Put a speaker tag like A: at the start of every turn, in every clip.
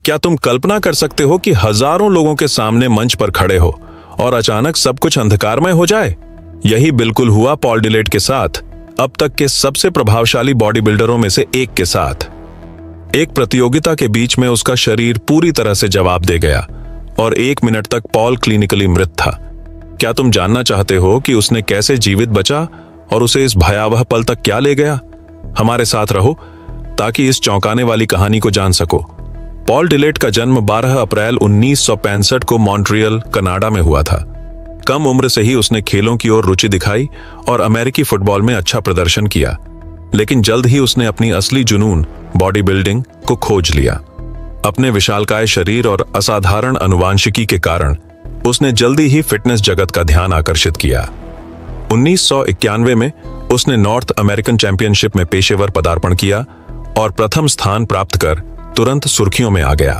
A: क्या तुम कल्पना कर सकते हो कि हजारों लोगों के सामने मंच पर खड़े हो और अचानक सब कुछ अंधकारमय हो जाए? यही बिल्कुल हुआ पॉल डिलेट के साथ, अब तक के सबसे प्रभावशाली बॉडी बिल्डरों में से एक के साथ। एक प्रतियोगिता के बीच में उसका शरीर पूरी तरह से जवाब दे गया और 1 मिनट तक पॉल क्लिनिकली मृत था। क्या तुम जानना चाहते हो कि उसने कैसे जीवित बचा और उसे इस भयावह पल तक क्या ले गया? हमारे साथ रहो ताकि इस चौंकाने वाली कहानी को जान सको। पॉल डिलेट का जन्म 12 अप्रैल 1965 को मॉन्ट्रियल, कनाडा में हुआ था। कम उम्र से ही उसने खेलों की ओर रुचि दिखाई और अमेरिकी फुटबॉल में अच्छा प्रदर्शन किया, लेकिन जल्द ही उसने अपनी असली जुनून बॉडी बिल्डिंग को खोज लिया। अपने विशालकाय शरीर और असाधारण अनुवांशिकी के कारण उसने जल्दी ही फिटनेस जगत का ध्यान आकर्षित किया। 1991 में उसने नॉर्थ अमेरिकन चैंपियनशिप में पेशेवर पदार्पण किया और प्रथम स्थान प्राप्त कर तुरंत सुर्खियों में आ गया।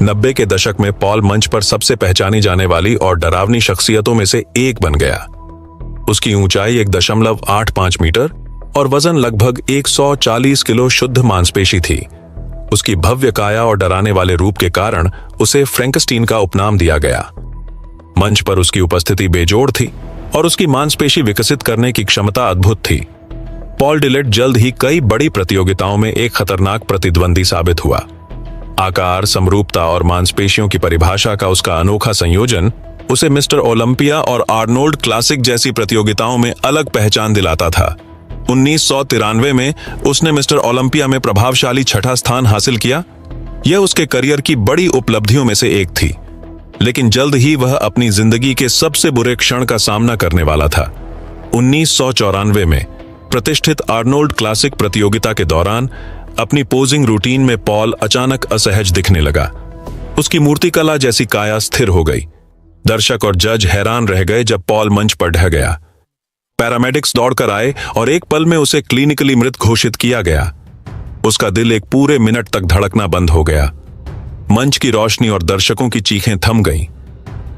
A: 90 के दशक में पॉल मंच पर सबसे पहचानी जाने वाली और डरावनी शख्सियतों में से एक बन गया। उसकी ऊंचाई 1.85 मीटर और वजन लगभग 140 किलो शुद्ध मांसपेशी थी। उसकी भव्य काया और डराने वाले रूप के कारण उसे फ्रैंकस्टीन का उपनाम दिया गया। मंच पर उसकी उपस्थिति बेजोड़ थी और उसकी मांसपेशी विकसित करने की क्षमता अद्भुत थी। पॉल डिलेट जल्द ही कई बड़ी प्रतियोगिताओं में एक खतरनाक प्रतिद्वंदी साबित हुआ। आकार, समरूपता और मांसपेशियों की परिभाषा का उसका अनोखा संयोजन उसे मिस्टर ओलंपिया और आर्नोल्ड क्लासिक जैसी प्रतियोगिताओं में अलग पहचान दिलाता था। 1993 में उसने मिस्टर ओलंपिया में प्रभावशाली 6ठा स्थान हासिल किया। यह उसके करियर की बड़ी उपलब्धियों में से एक थी, लेकिन जल्द ही वह अपनी जिंदगी के सबसे बुरे क्षण का सामना करने वाला था। 1994 में प्रतिष्ठित आर्नोल्ड क्लासिक प्रतियोगिता के दौरान अपनी पोजिंग रूटीन में पॉल अचानक असहज दिखने लगा। उसकी मूर्तिकला जैसी काया स्थिर हो गई। दर्शक और जज हैरान रह गए जब पॉल मंच पर ढह गया। पैरामेडिक्स दौड़कर आए और एक पल में उसे क्लिनिकली मृत घोषित किया गया। उसका दिल एक पूरे मिनट तक धड़कना बंद हो गया। मंच की रोशनी और दर्शकों की चीखें थम गईं।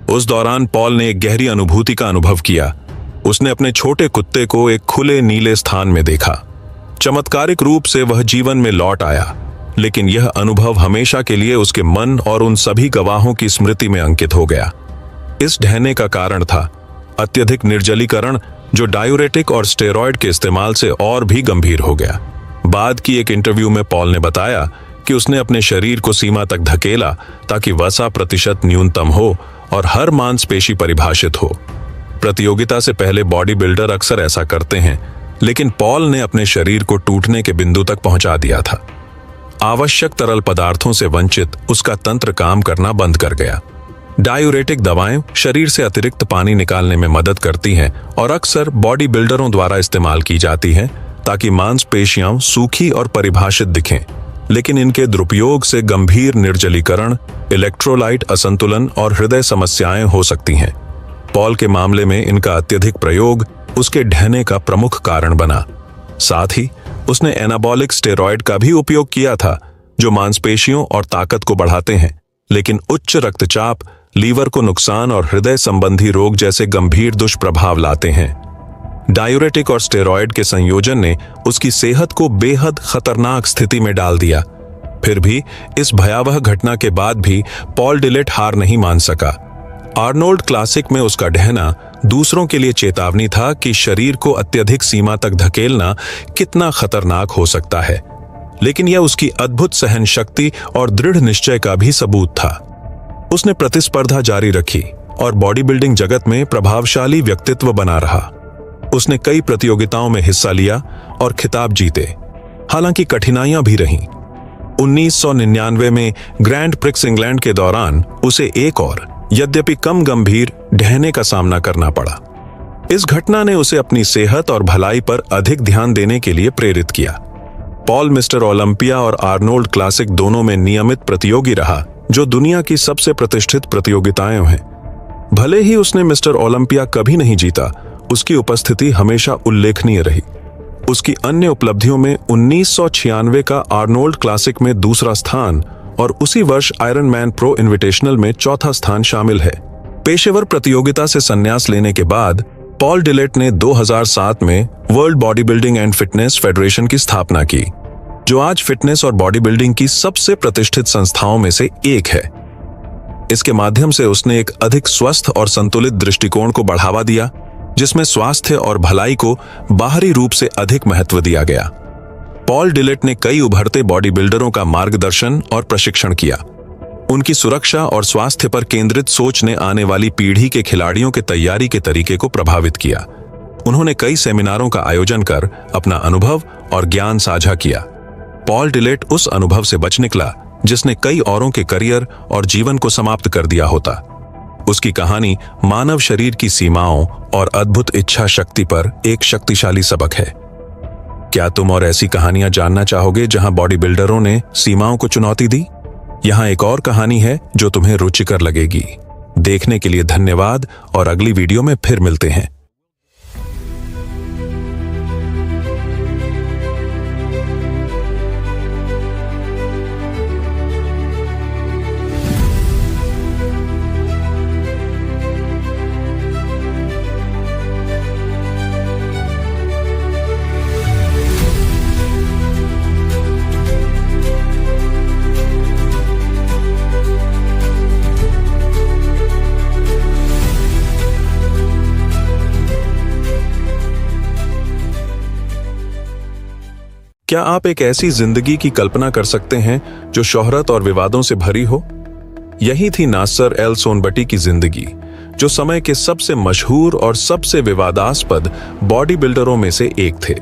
A: उस दौरान पॉल ने एक गहरी अनुभूति का अनुभव किया। उसने अपने छोटे कुत्ते को एक खुले नीले स्थान में देखा। चमत्कारिक रूप से वह जीवन में लौट आया, लेकिन यह अनुभव हमेशा के लिए उसके मन और उन सभी गवाहों की स्मृति में अंकित हो गया। इस ढहने का कारण था अत्यधिक निर्जलीकरण, जो डायूरेटिक और स्टेरॉयड के इस्तेमाल से और भी गंभीर हो गया। बाद की एक इंटरव्यू में पॉल ने बताया कि उसने अपने शरीर को सीमा तक धकेला ताकि वसा प्रतिशत न्यूनतम हो और हर मांसपेशी परिभाषित हो। प्रतियोगिता से पहले बॉडी बिल्डर अक्सर ऐसा करते हैं, लेकिन पॉल ने अपने शरीर को टूटने के बिंदु तक पहुंचा दिया था। आवश्यक तरल पदार्थों से वंचित उसका तंत्र काम करना बंद कर गया। डायूरेटिक दवाएं शरीर से अतिरिक्त पानी निकालने में मदद करती हैं और अक्सर बॉडी बिल्डरों द्वारा इस्तेमाल की जाती हैं ताकि मांसपेशियां सूखी और परिभाषित दिखें, लेकिन इनके दुरुपयोग से गंभीर निर्जलीकरण, इलेक्ट्रोलाइट असंतुलन और हृदय समस्याएं हो सकती हैं। पॉल के मामले में इनका अत्यधिक प्रयोग उसके ढहने का प्रमुख कारण बना। साथ ही उसने एनाबॉलिक स्टेरॉयड का भी उपयोग किया था, जो मांसपेशियों और ताकत को बढ़ाते हैं, लेकिन उच्च रक्तचाप, लीवर को नुकसान और हृदय संबंधी रोग जैसे गंभीर दुष्प्रभाव लाते हैं। डायूरेटिक और स्टेरॉयड के संयोजन ने उसकी सेहत को बेहद खतरनाक स्थिति में डाल दिया। फिर भी इस भयावह घटना के बाद भी पॉल डिलेट हार नहीं मान सका। आर्नोल्ड क्लासिक में उसका ढहना दूसरों के लिए चेतावनी था कि शरीर को अत्यधिक सीमा तक धकेलना कितना खतरनाक हो सकता है, लेकिन यह उसकी अद्भुत सहन शक्ति और दृढ़ निश्चय का भी सबूत था। उसने प्रतिस्पर्धा जारी रखी और बॉडी बिल्डिंग जगत में प्रभावशाली व्यक्तित्व बना रहा। उसने कई प्रतियोगिताओं में हिस्सा लिया और खिताब जीते, हालांकि कठिनाइयां भी रहीं। 1999 में ग्रैंड प्रिक्स इंग्लैंड के दौरान उसे एक और, यद्यपि कम गंभीर, ढहने का सामना करना पड़ा। इस घटना ने उसे अपनी सेहत और भलाई पर अधिक ध्यान देने के लिए प्रेरित किया। पॉल मिस्टर ओलंपिया और आर्नोल्ड क्लासिक दोनों में नियमित प्रतियोगी रहा, जो दुनिया की सबसे प्रतिष्ठित प्रतियोगिताएं हैं। भले ही उसने मिस्टर ओलंपिया कभी नहीं जीता, उसकी उपस्थिति हमेशा उल्लेखनीय रही। उसकी अन्य उपलब्धियों में 1996 का आर्नोल्ड क्लासिक में दूसरा स्थान और उसी वर्ष आयरन मैन प्रो इन्विटेशनल में चौथा स्थान शामिल है। पेशेवर प्रतियोगिता से संन्यास लेने के बाद पॉल डिलेट ने 2007 में world body building and fitness federation की स्थापना की। जो आज फिटनेस और बॉडी बिल्डिंग की सबसे प्रतिष्ठित संस्थाओं में से एक है। इसके माध्यम से उसने एक अधिक स्वस्थ और संतुलित दृष्टिकोण को बढ़ावा दिया, जिसमें स्वास्थ्य और भलाई को बाहरी रूप से अधिक महत्व दिया गया। पॉल डिलेट ने कई उभरते बॉडी बिल्डरों का मार्गदर्शन और प्रशिक्षण किया। उनकी सुरक्षा और स्वास्थ्य पर केंद्रित सोच ने आने वाली पीढ़ी के खिलाड़ियों के तैयारी के तरीके को प्रभावित किया। उन्होंने कई सेमिनारों का आयोजन कर अपना अनुभव और ज्ञान साझा किया। पॉल डिलेट उस अनुभव से बच निकला जिसने कई औरों के करियर और जीवन को समाप्त कर दिया होता। उसकी कहानी मानव शरीर की सीमाओं और अद्भुत इच्छा शक्ति पर एक शक्तिशाली सबक है। क्या तुम और ऐसी कहानियां जानना चाहोगे जहां बॉडी बिल्डरों ने सीमाओं को चुनौती दी? यहां एक और कहानी है जो तुम्हें रुचिकर लगेगी। देखने के लिए धन्यवाद और अगली वीडियो में फिर मिलते हैं। क्या आप एक ऐसी जिंदगी की कल्पना कर सकते हैं जो शोहरत और विवादों से भरी हो? यही थी नासिर एल सोनबट्टी की जिंदगी, जो समय के सबसे मशहूर और सबसे विवादास्पद बॉडी बिल्डरों में से एक थे।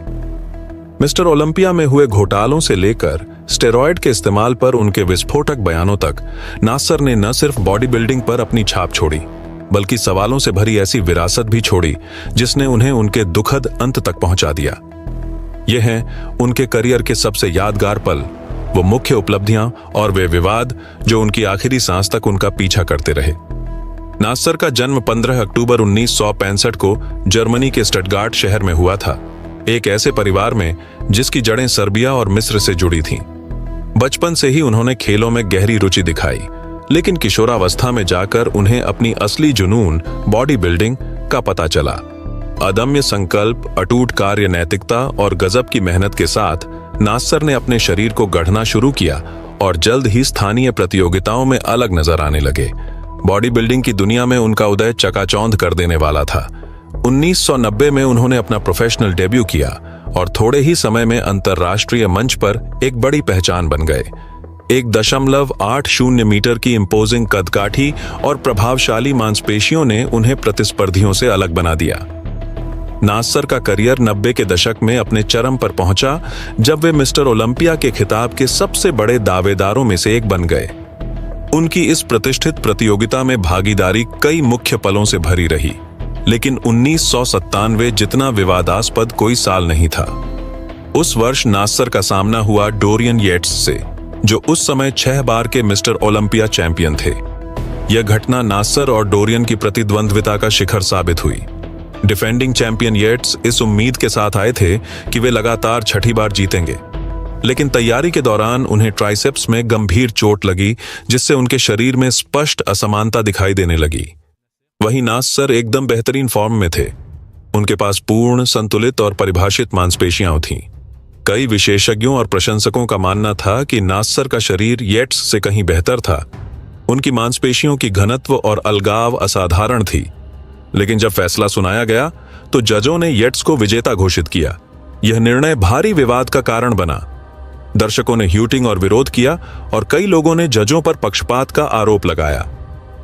A: मिस्टर ओलंपिया में हुए घोटालों से लेकर स्टेरॉयड के इस्तेमाल पर उनके विस्फोटक बयानों तक, नासिर ने न सिर्फ बॉडी बिल्डिंग पर अपनी छाप छोड़ी, बल्कि सवालों से भरी ऐसी विरासत भी छोड़ी जिसने उन्हें उनके दुखद अंत तक पहुंचा दिया। ये हैं उनके करियर के सबसे यादगार पल, वो मुख्य उपलब्धियां और वे विवाद जो उनकी आखिरी सांस तक उनका पीछा करते रहे। नासिर का जन्म 15 अक्टूबर 1965 को जर्मनी के स्टटगार्ट शहर में हुआ था, एक ऐसे परिवार में जिसकी जड़ें सर्बिया और मिस्र से जुड़ी थीं। बचपन से ही उन्होंने खेलों में गहरी रुचि दिखाई, लेकिन किशोरावस्था में जाकर उन्हें अपनी असली जुनून बॉडी बिल्डिंग का पता चला। अदम्य संकल्प, अटूट कार्य नैतिकता और गजब की मेहनत के साथ नासिर ने अपने शरीर को गढ़ना शुरू किया और जल्द ही स्थानीय प्रतियोगिताओं में अलग नजर आने लगे। बॉडी बिल्डिंग की दुनिया में उनका उदय चकाचौंध कर देने वाला था। 1990 में उन्होंने अपना प्रोफेशनल डेब्यू किया और थोड़े ही समय में अंतर्राष्ट्रीय मंच पर एक बड़ी पहचान बन गए। 1.80 मीटर की इंपोजिंग कदकाठी और प्रभावशाली मांसपेशियों ने उन्हें प्रतिस्पर्धियों से अलग बना दिया। नासिर का करियर 90 के दशक में अपने चरम पर पहुंचा जब वे मिस्टर ओलंपिया के खिताब के सबसे बड़े दावेदारों में से एक बन गए। उनकी इस प्रतिष्ठित प्रतियोगिता में भागीदारी कई मुख्य पलों से भरी रही, लेकिन 1997 जितना विवादास्पद कोई साल नहीं था। उस वर्ष नासिर का सामना हुआ डोरियन येट्स से, जो उस समय 6 बार के मिस्टर ओलंपिया चैंपियन थे। यह घटना नासिर और डोरियन की प्रतिद्वंद्विता का शिखर साबित हुई। डिफेंडिंग चैंपियन येट्स इस उम्मीद के साथ आए थे कि वे लगातार छठी बार जीतेंगे, लेकिन तैयारी के दौरान उन्हें ट्राइसेप्स में गंभीर चोट लगी, जिससे उनके शरीर में स्पष्ट असमानता दिखाई देने लगी। वहीं नासिर एकदम बेहतरीन फॉर्म में थे। उनके पास पूर्ण, संतुलित और परिभाषित मांसपेशियां थीं। कई विशेषज्ञों और प्रशंसकों का मानना था कि नासिर का शरीर येट्स से कहीं बेहतर था। उनकी मांसपेशियों की घनत्व और अलगाव असाधारण थी। लेकिन जब फैसला सुनाया गया तो जजों ने येट्स को विजेता घोषित किया। यह निर्णय भारी विवाद का कारण बना। दर्शकों ने ह्यूटिंग और विरोध किया और कई लोगों ने जजों पर पक्षपात का आरोप लगाया।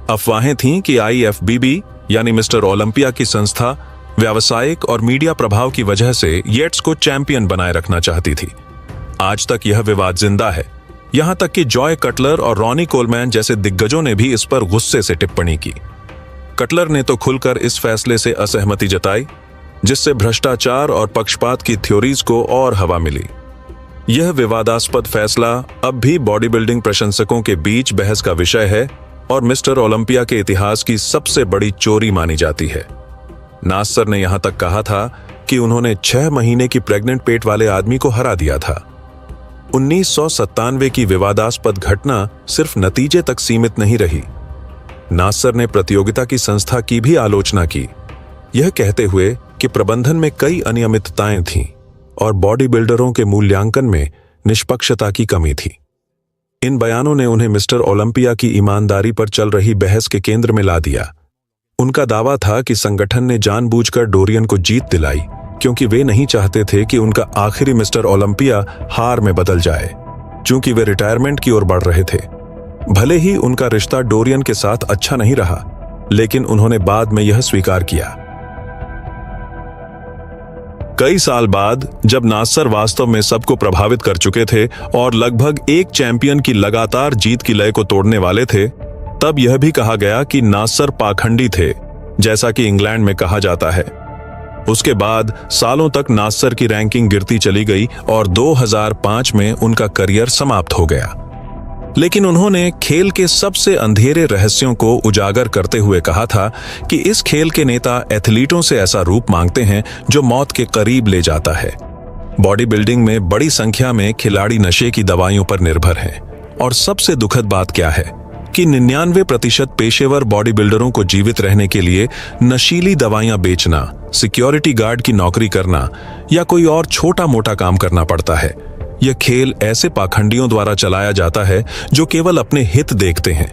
A: अफवाहें थीं कि IFBB यानी मिस्टर ओलंपिया की संस्था व्यावसायिक और मीडिया प्रभाव की वजह से येट्स को चैंपियन बनाए रखना चाहती थी। आज तक यह विवाद जिंदा है। यहां तक कि जॉय कटलर और रॉनी कोलमैन जैसे दिग्गजों ने भी इस पर गुस्से से टिप्पणी की। कटलर ने तो खुलकर इस फैसले से असहमति जताई, जिससे भ्रष्टाचार और पक्षपात की थ्योरीज को और हवा मिली। यह विवादास्पद फैसला अब भी बॉडी बिल्डिंग प्रशंसकों के बीच बहस का विषय है और मिस्टर ओलंपिया के इतिहास की सबसे बड़ी चोरी मानी जाती है। नासिर ने यहां तक कहा था कि उन्होंने 6 महीने की प्रेग्नेंट पेट वाले आदमी को हरा दिया था। 1997 की विवादास्पद घटना सिर्फ नतीजे तक सीमित नहीं रही। नासिर ने प्रतियोगिता की संस्था की भी आलोचना की, यह कहते हुए कि प्रबंधन में कई अनियमितताएं थीं और बॉडी बिल्डरों के मूल्यांकन में निष्पक्षता की कमी थी। इन बयानों ने उन्हें मिस्टर ओलंपिया की ईमानदारी पर चल रही बहस के केंद्र में ला दिया। उनका दावा था कि संगठन ने जानबूझकर डोरियन को जीत दिलाई क्योंकि वे नहीं चाहते थे कि उनका आखिरी मिस्टर ओलंपिया हार में बदल जाए, चूंकि वे रिटायरमेंट की ओर बढ़ रहे थे। भले ही उनका रिश्ता डोरियन के साथ अच्छा नहीं रहा, लेकिन उन्होंने बाद में यह स्वीकार किया। कई साल बाद जब नासर वास्तव में सबको प्रभावित कर चुके थे और लगभग एक चैंपियन की लगातार जीत की लय को तोड़ने वाले थे, तब यह भी कहा गया कि नासर पाखंडी थे, जैसा कि इंग्लैंड में कहा जाता है। उसके बाद सालों तक नासर की रैंकिंग गिरती चली गई और 2005 में उनका करियर समाप्त हो गया। लेकिन उन्होंने खेल के सबसे अंधेरे रहस्यों को उजागर करते हुए कहा था कि इस खेल के नेता एथलीटों से ऐसा रूप मांगते हैं जो मौत के करीब ले जाता है। बॉडी बिल्डिंग में बड़ी संख्या में खिलाड़ी नशे की दवाइयों पर निर्भर हैं, और सबसे दुखद बात क्या है कि 99% पेशेवर बॉडी बिल्डरों को जीवित रहने के लिए नशीली दवाइयां बेचना, सिक्योरिटी गार्ड की नौकरी करना या कोई और छोटा मोटा काम करना पड़ता है। यह खेल ऐसे पाखंडियों द्वारा चलाया जाता है जो केवल अपने हित देखते हैं।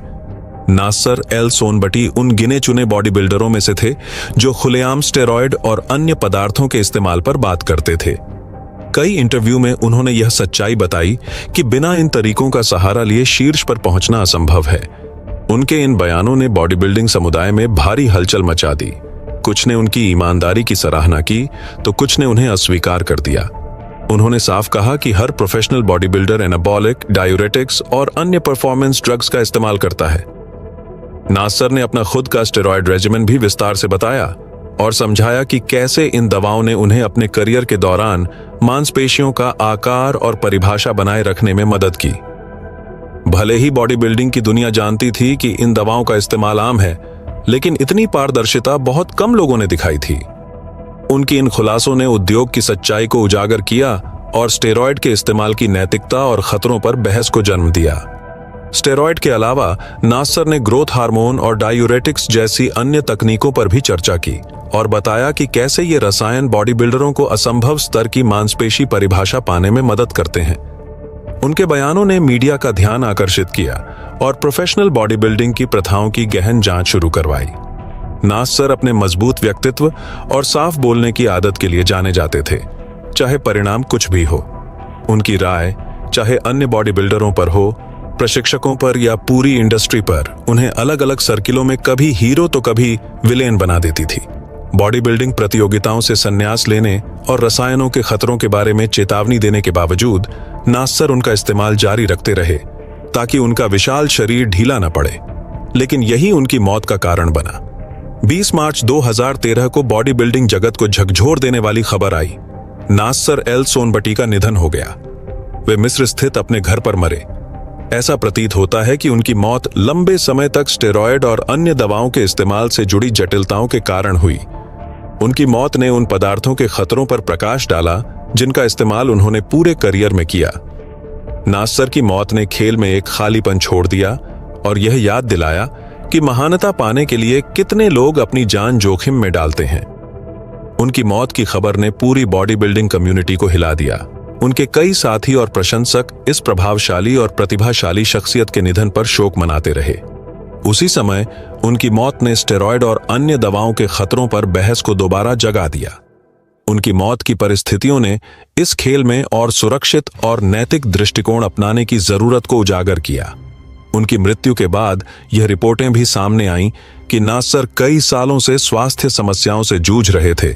A: नासर एल सोनबटी उन गिने चुने बॉडी बिल्डरों में से थे जो खुलेआम स्टेरॉयड और अन्य पदार्थों के इस्तेमाल पर बात करते थे। कई इंटरव्यू में उन्होंने यह सच्चाई बताई कि बिना इन तरीकों का सहारा लिए शीर्ष पर पहुंचना असंभव है। उनके इन बयानों ने बॉडी बिल्डिंग समुदाय में भारी हलचल मचा दी। कुछ ने उनकी ईमानदारी की सराहना की तो कुछ ने उन्हें अस्वीकार कर दिया। उन्होंने साफ कहा कि हर professional body builder anabolic, diuretics और अन्य परफॉर्मेंस ड्रग्स का इस्तेमाल करता है। नासर ने अपना खुद का स्टेरॉयड रेजिमेन भी विस्तार से बताया और समझाया कि कैसे इन दवाओं ने उन्हें अपने करियर के दौरान मांसपेशियों का आकार और परिभाषा बनाए रखने में मदद की। भले ही बॉडी बिल्डिंग की दुनिया जानती थी कि इन दवाओं का इस्तेमाल आम है, लेकिन इतनी पारदर्शिता बहुत कम लोगों ने दिखाई थी। उनकी इन खुलासों ने उद्योग की सच्चाई को उजागर किया और स्टेरॉयड के इस्तेमाल की नैतिकता और खतरों पर बहस को जन्म दिया। स्टेरॉयड के अलावा नासर ने ग्रोथ हार्मोन और डायूरेटिक्स जैसी अन्य तकनीकों पर भी चर्चा की और बताया कि कैसे ये रसायन बॉडी बिल्डरों को असंभव स्तर की मांसपेशी परिभाषा पाने में मदद करते हैं। उनके बयानों ने मीडिया का ध्यान आकर्षित किया और प्रोफेशनल बॉडी बिल्डिंग की प्रथाओं की गहन जांच शुरू करवाई। नासर अपने मजबूत व्यक्तित्व और साफ बोलने की आदत के लिए जाने जाते थे, चाहे परिणाम कुछ भी हो। उनकी राय चाहे अन्य बॉडी बिल्डरों पर हो, प्रशिक्षकों पर या पूरी इंडस्ट्री पर, उन्हें अलग अलग सर्किलों में कभी हीरो तो कभी विलेन बना देती थी। बॉडी बिल्डिंग प्रतियोगिताओं से संन्यास लेने और रसायनों के खतरों के बारे में चेतावनी देने के बावजूद नासर उनका इस्तेमाल जारी रखते रहे ताकि उनका विशाल शरीर ढीला न पड़े। लेकिन यही उनकी मौत का कारण बना। 20 मार्च 2013 को बॉडी बिल्डिंग जगत को झकझोर देने वाली खबर आई। नासर एल सोनबटी का निधन हो गया। वे मिस्र स्थित अपने घर पर मरे। ऐसा प्रतीत होता है कि उनकी मौत लंबे समय तक स्टेरॉयड और अन्य दवाओं के इस्तेमाल से जुड़ी जटिलताओं के कारण हुई। उनकी मौत ने उन पदार्थों के खतरों पर प्रकाश डाला जिनका इस्तेमाल उन्होंने पूरे करियर में किया। नासर की मौत ने खेल में एक खालीपन छोड़ दिया और यह याद दिलाया कि महानता पाने के लिए कितने लोग अपनी जान जोखिम में डालते हैं। उनकी मौत की खबर ने पूरी बॉडी बिल्डिंग कम्युनिटी को हिला दिया। उनके कई साथी और प्रशंसक इस प्रभावशाली और प्रतिभाशाली शख्सियत के निधन पर शोक मनाते रहे। उसी समय उनकी मौत ने स्टेरॉयड और अन्य दवाओं के खतरों पर बहस को दोबारा जगा दिया। उनकी मौत की परिस्थितियों ने इस खेल में और सुरक्षित और नैतिक दृष्टिकोण अपनाने की जरूरत को उजागर किया। उनकी मृत्यु के बाद यह रिपोर्टें भी सामने आईं कि नासर कई सालों से स्वास्थ्य समस्याओं से जूझ रहे थे,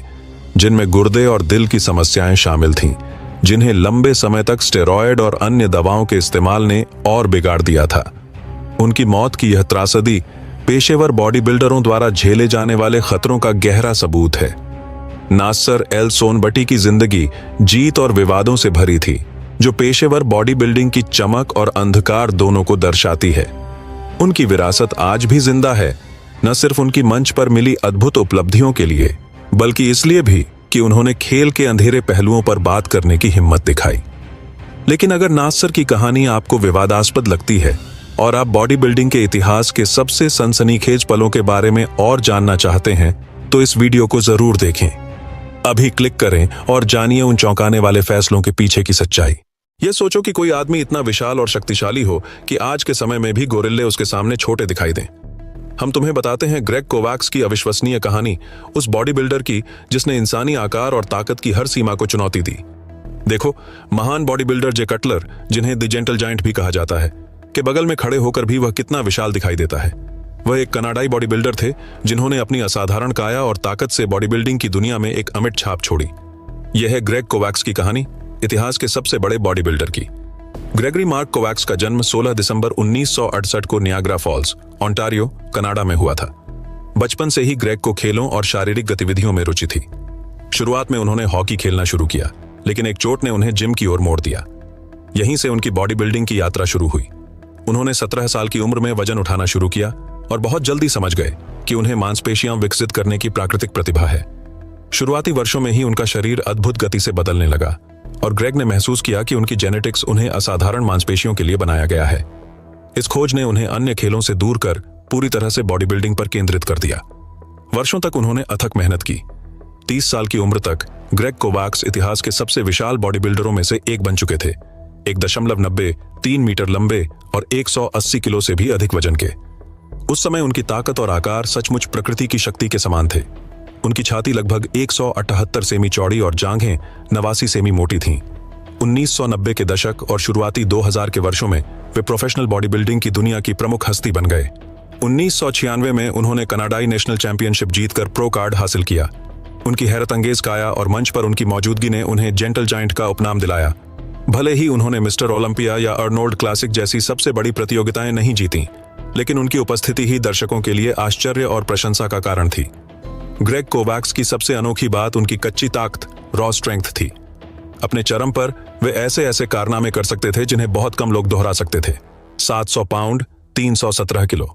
A: जिनमें गुर्दे और दिल की समस्याएं शामिल थीं, जिन्हें लंबे समय तक स्टेरॉयड और अन्य दवाओं के इस्तेमाल ने और बिगाड़ दिया था। उनकी मौत की यह त्रासदी पेशेवर बॉडी बिल्डरों द्वारा झेले जाने वाले खतरों का गहरा सबूत है। नासर एल सोनबटी की जिंदगी जीत और विवादों से भरी थी, जो पेशेवर बॉडी बिल्डिंग की चमक और अंधकार दोनों को दर्शाती है। उनकी विरासत आज भी जिंदा है, न सिर्फ उनकी मंच पर मिली अद्भुत उपलब्धियों के लिए, बल्कि इसलिए भी कि उन्होंने खेल के अंधेरे पहलुओं पर बात करने की हिम्मत दिखाई। लेकिन अगर नासर की कहानी आपको विवादास्पद लगती है और आप बॉडी बिल्डिंग के इतिहास के सबसे सनसनीखेज पलों के बारे में और जानना चाहते हैं, तो इस वीडियो को जरूर देखें। अभी क्लिक करें और जानिए उन चौंकाने वाले फैसलों के पीछे की सच्चाई। यह सोचो कि कोई आदमी इतना विशाल और शक्तिशाली हो कि आज के समय में भी गोरिल्ले उसके सामने छोटे दिखाई दें। हम तुम्हें बताते हैं ग्रेग कोवैक्स की अविश्वसनीय कहानी, उस बॉडी बिल्डर की जिसने इंसानी आकार और ताकत की हर सीमा को चुनौती दी। देखो, महान बॉडी बिल्डर जे कटलर, जिन्हें द जेंटल जायंट भी कहा जाता है, के बगल में खड़े होकर भी वह कितना विशाल दिखाई देता है। वह एक कनाडाई बॉडी बिल्डर थे जिन्होंने अपनी असाधारण काया और ताकत से बॉडी बिल्डिंग की दुनिया में एक अमिट छाप छोड़ी। यह है ग्रेग कोवैक्स की कहानी, इतिहास के सबसे बड़े बॉडी बिल्डर की। ग्रेगरी मार्क कोवैक्स का जन्म 16 दिसंबर 1968 को नियाग्रा फॉल्स, ओंटारियो, कनाडा में हुआ था। बचपन से ही ग्रेग को खेलों और शारीरिक गतिविधियों में रुचि थी। शुरुआत में उन्होंने हॉकी खेलना शुरू किया, लेकिन एक चोट ने उन्हें जिम की ओर मोड़ दिया। यहीं से उनकी बॉडी बिल्डिंग की यात्रा शुरू हुई। उन्होंने 17 साल की उम्र में वजन उठाना शुरू किया और बहुत जल्दी समझ गए कि उन्हें मांसपेशियां विकसित करने की प्राकृतिक प्रतिभा है। शुरुआती वर्षों में ही उनका शरीर अद्भुत गति से बदलने लगा और ग्रेग ने महसूस किया कि उनकी जेनेटिक्स उन्हें असाधारण मांसपेशियों के लिए बनाया गया है। इस खोज ने उन्हें अन्य खेलों से दूर कर पूरी तरह से बॉडी बिल्डिंग पर केंद्रित कर दिया। वर्षों तक उन्होंने अथक मेहनत की। 30 साल की उम्र तक ग्रेग कोवैक्स इतिहास के सबसे विशाल बॉडी बिल्डरों में से एक बन चुके थे। 1.90, 3 मीटर लंबे और 180 किलो से भी अधिक वजन के। उस समय उनकी ताकत और आकार सचमुच प्रकृति की शक्ति के समान थे। उनकी छाती लगभग 178 सेमी चौड़ी और जांघें 89 सेमी मोटी थीं। 1990 के दशक और शुरुआती 2000 के वर्षों में वे प्रोफेशनल बॉडी बिल्डिंग की दुनिया की प्रमुख हस्ती बन गए। 1996 में उन्होंने कनाडाई नेशनल चैंपियनशिप जीतकर प्रो कार्ड हासिल किया। उनकी हैरतअंगेज काया और मंच पर उनकी मौजूदगी ने उन्हें जेंटल जायंट का उपनाम दिलाया। भले ही उन्होंने मिस्टर ओलंपिया या अर्नोल्ड क्लासिक जैसी सबसे बड़ी प्रतियोगिताएं नहीं जीतीं, लेकिन उनकी उपस्थिति ही दर्शकों के लिए आश्चर्य और प्रशंसा का कारण थी। ग्रेग कोवैक्स की सबसे अनोखी बात उनकी कच्ची ताकत, रॉ स्ट्रेंथ थी। अपने चरम पर वे ऐसे ऐसे कारनामे कर सकते थे जिन्हें बहुत कम लोग दोहरा सकते थे। 700 पाउंड 317 किलो,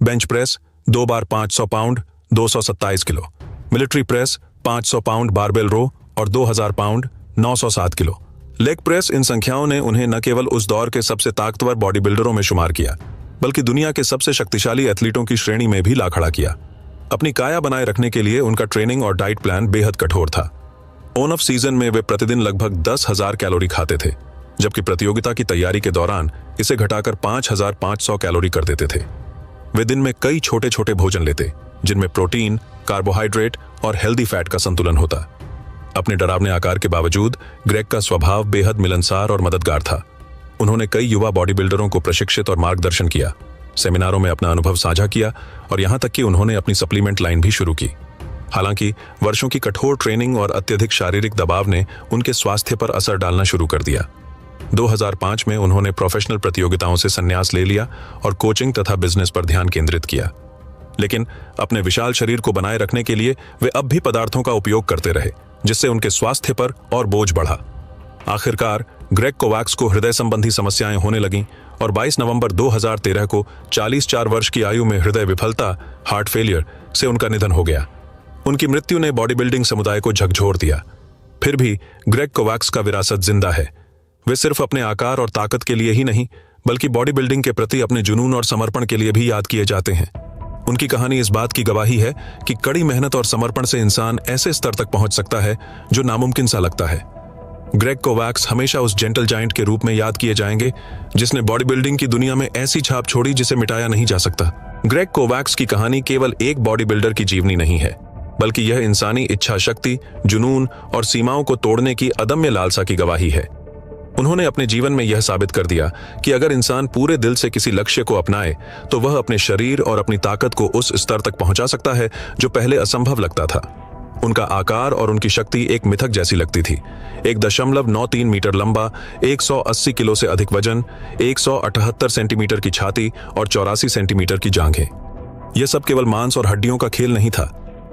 A: बेंच प्रेस 2 बार 500 pound 227 kilo, military press 500 pound barbell row और 2000 पाउंड 907 किलो। लेग प्रेस, इन संख्याओं ने उन्हें न केवल उस दौर के सबसे ताकतवर बॉडी बिल्डरों में शुमार किया, बल्कि दुनिया के सबसे शक्तिशाली एथलीटों की श्रेणी में भी ला खड़ा किया। अपनी काया बनाए रखने के लिए उनका ट्रेनिंग और डाइट प्लान बेहद कठोर था। ऑन ऑफ सीजन में वे प्रतिदिन लगभग 10,000 कैलोरी खाते थे, जबकि प्रतियोगिता की तैयारी के दौरान इसे घटाकर 5,500 कैलोरी कर देते थे। वे दिन में कई छोटे छोटे भोजन लेते, जिनमें प्रोटीन, कार्बोहाइड्रेट और हेल्दी फैट का संतुलन होता। अपने डरावने आकार के बावजूद ग्रेग का स्वभाव बेहद मिलनसार और मददगार था। उन्होंने कई युवा बॉडी बिल्डरों को प्रशिक्षित और मार्गदर्शन किया, सेमिनारों में अपना अनुभव साझा किया और यहां तक कि उन्होंने अपनी सप्लीमेंट लाइन भी शुरू की। हालांकि वर्षों की कठोर ट्रेनिंग और अत्यधिक शारीरिक दबाव ने उनके स्वास्थ्य पर असर डालना शुरू कर दिया। 2005 में उन्होंने प्रोफेशनल प्रतियोगिताओं से संन्यास ले लिया और कोचिंग तथा बिजनेस पर ध्यान केंद्रित किया। लेकिन अपने विशाल शरीर को बनाए रखने के लिए वे अब भी पदार्थों का उपयोग करते रहे, जिससे उनके स्वास्थ्य पर और बोझ बढ़ा। आखिरकार ग्रेग कोवैक्स को हृदय संबंधी समस्याएं होने लगीं और 22 नवंबर 2013 को 44 वर्ष की आयु में हृदय विफलता, हार्ट फेलियर से उनका निधन हो गया। उनकी मृत्यु ने बॉडी बिल्डिंग समुदाय को झकझोर दिया। फिर भी ग्रेग कोवैक्स का विरासत जिंदा है। वे सिर्फ अपने आकार और ताकत के लिए ही नहीं, बल्कि बॉडी बिल्डिंग के प्रति अपने जुनून और समर्पण के लिए भी याद किए जाते हैं। उनकी कहानी इस बात की गवाही है कि कड़ी मेहनत और समर्पण से इंसान ऐसे स्तर तक पहुंच सकता है जो नामुमकिन सा लगता है। ग्रेग कोवैक्स हमेशा उस जेंटल जायंट के रूप में याद किए जाएंगे जिसने बॉडी बिल्डिंग की दुनिया में ऐसी छाप छोड़ी जिसे मिटाया नहीं जा सकता। ग्रेग कोवैक्स की कहानी केवल एक बॉडी बिल्डर की जीवनी नहीं है, बल्कि यह इंसानी इच्छा शक्ति, जुनून और सीमाओं को तोड़ने की अदम्य लालसा की गवाही है। उन्होंने अपने जीवन में यह साबित कर दिया कि अगर इंसान पूरे दिल से किसी लक्ष्य को अपनाए तो वह अपने शरीर और अपनी ताकत को उस स्तर तक पहुंचा सकता है जो पहले असंभव लगता था। उनका आकार और उनकी शक्ति एक मिथक जैसी लगती थी। 1.93 मीटर लंबा, 180 किलो से अधिक वजन, 178 सेंटीमीटर की छाती और 84 सेंटीमीटर की जांघें। यह सब केवल मांस और हड्डियों का खेल नहीं था,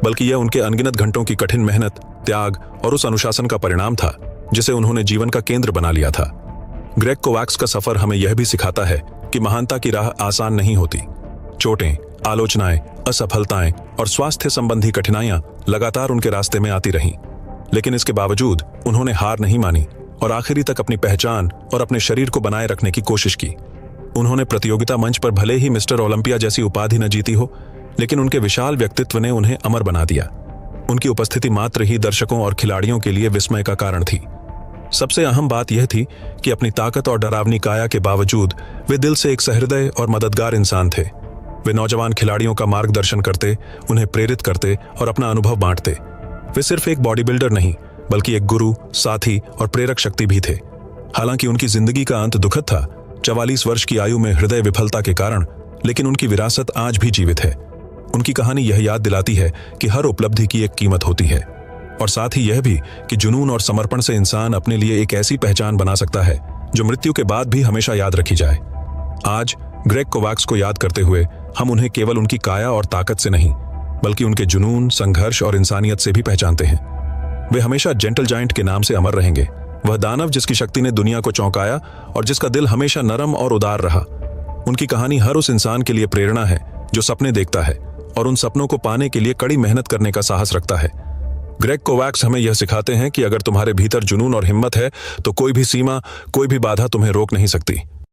A: बल्कि यह उनके अनगिनत घंटों की कठिन मेहनत, त्याग और उस अनुशासन का परिणाम था जिसे उन्होंने जीवन का केंद्र बना लिया था। ग्रेग कोवैक्स का सफर हमें यह भी सिखाता है कि महानता की राह आसान नहीं होती। चोटें, आलोचनाएं, असफलताएं और स्वास्थ्य संबंधी कठिनाइयां लगातार उनके रास्ते में आती रहीं, लेकिन इसके बावजूद उन्होंने हार नहीं मानी और आखिरी तक अपनी पहचान और अपने शरीर को बनाए रखने की कोशिश की। उन्होंने प्रतियोगिता मंच पर भले ही मिस्टर ओलंपिया जैसी उपाधि न जीती हो, लेकिन उनके विशाल व्यक्तित्व ने उन्हें अमर बना दिया। उनकी उपस्थिति मात्र ही दर्शकों और खिलाड़ियों के लिए विस्मय का कारण थी। सबसे अहम बात यह थी कि अपनी ताकत और डरावनी काया के बावजूद वे दिल से एक सहृदय और मददगार इंसान थे। वे नौजवान खिलाड़ियों का मार्गदर्शन करते, उन्हें प्रेरित करते और अपना अनुभव बांटते। वे सिर्फ एक बॉडी बिल्डर नहीं, बल्कि एक गुरु, साथी और प्रेरक शक्ति भी थे। हालांकि उनकी जिंदगी का अंत दुखद था, 44 वर्ष की आयु में हृदय विफलता के कारण, लेकिन उनकी विरासत आज भी जीवित है। उनकी कहानी यह याद दिलाती है कि हर उपलब्धि की एक कीमत होती है, और साथ ही यह भी कि जुनून और समर्पण से इंसान अपने लिए एक ऐसी पहचान बना सकता है जो मृत्यु के बाद भी हमेशा याद रखी जाए। आज ग्रेग कोवैक्स को याद करते हुए हम उन्हें केवल उनकी काया और ताकत से नहीं, बल्कि उनके जुनून, संघर्ष और इंसानियत से भी पहचानते हैं। वे हमेशा जेंटल जायंट के नाम से अमर रहेंगे, वह दानव जिसकी शक्ति ने दुनिया को चौंकाया और जिसका दिल हमेशा नरम और उदार रहा। उनकी कहानी हर उस इंसान के लिए प्रेरणा है जो सपने देखता है और उन सपनों को पाने के लिए कड़ी मेहनत करने का साहस रखता है। ग्रेग कोवैक्स हमें यह सिखाते हैं कि अगर तुम्हारे भीतर जुनून और हिम्मत है तो कोई भी सीमा, कोई भी बाधा तुम्हें रोक नहीं सकती।